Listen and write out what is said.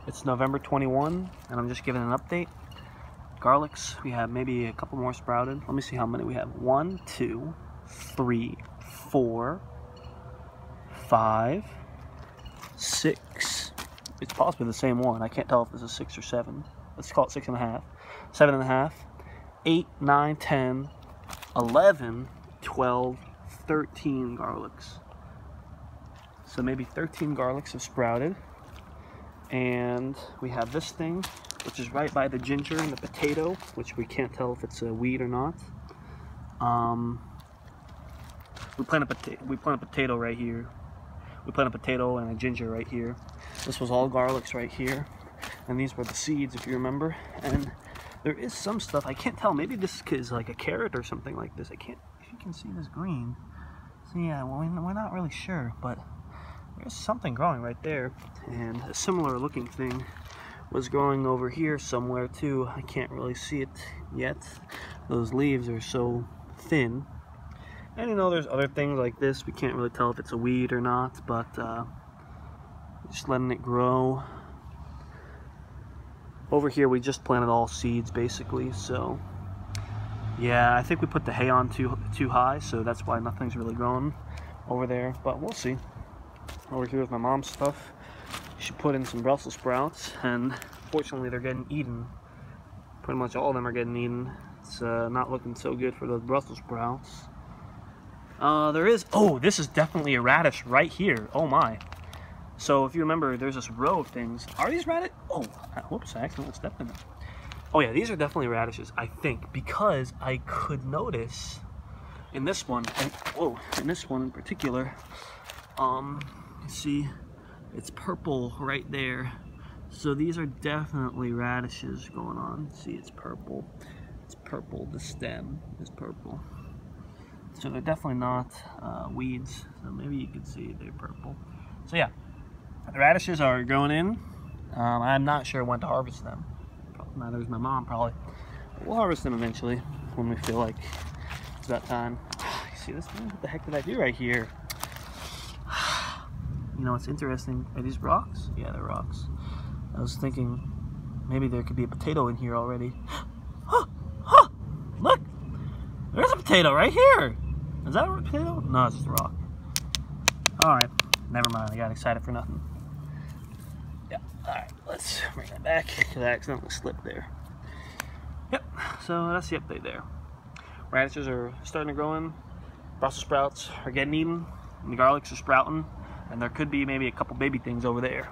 It's November 21, and I'm just giving an update. Garlics, we have maybe a couple more sprouted. Let me see how many we have. 1, 2, 3, 4, 5, 6. It's possibly the same one. I can't tell if this is 6 or 7. Let's call it 6.5. 7.5. 8, 9, 10, 11, 12, 13 garlics. So maybe 13 garlics have sprouted. And we have this thing, which is right by the ginger and the potato, which we can't tell if it's a weed or not. We plant a potato right here. We plant a potato and a ginger right here. This was all garlics right here, and these were the seeds, if you remember. And there is some stuff I can't tell. Maybe this is like a carrot or something like this. I can't. If you can see this green. So yeah, well, we're not really sure, but there's something growing right there, and a similar looking thing was growing over here somewhere too. I can't really see it yet. Those leaves are so thin. And you know, there's other things like this. We can't really tell if it's a weed or not, but just letting it grow. Over here we just planted all seeds basically, so yeah, I think we put the hay on too high, so that's why nothing's really growing over there, but we'll see. Over here with my mom's stuff, she put in some Brussels sprouts, and fortunately they're getting eaten. Pretty much all of them are getting eaten. It's not looking so good for those Brussels sprouts. There is, oh, this is definitely a radish right here. Oh my. So if you remember, there's this row of things. Are these radish? Oh, whoops, I accidentally stepped in them. Oh yeah, these are definitely radishes, I think, because I could notice in this one, and whoa, in this one in particular, you see, it's purple right there. So these are definitely radishes going on. See, it's purple. It's purple. The stem is purple. So they're definitely not weeds. So maybe you can see they're purple. So yeah, the radishes are going in. I'm not sure when to harvest them. Neither is my mom probably. But we'll harvest them eventually when we feel like it's that time. You see this thing? What the heck did I do right here? You know, it's interesting. Are these rocks? Yeah, they're rocks. I was thinking maybe there could be a potato in here already. Look! There's a potato right here! Is that a potato? No, it's just a rock. Alright, never mind. I got excited for nothing. Yeah, alright, let's bring that back because I accidentally slipped there. Yep, so that's the update there. Radishes are starting to grow in. Brussels sprouts are getting eaten. And the garlics are sprouting. And there could be maybe a couple baby things over there.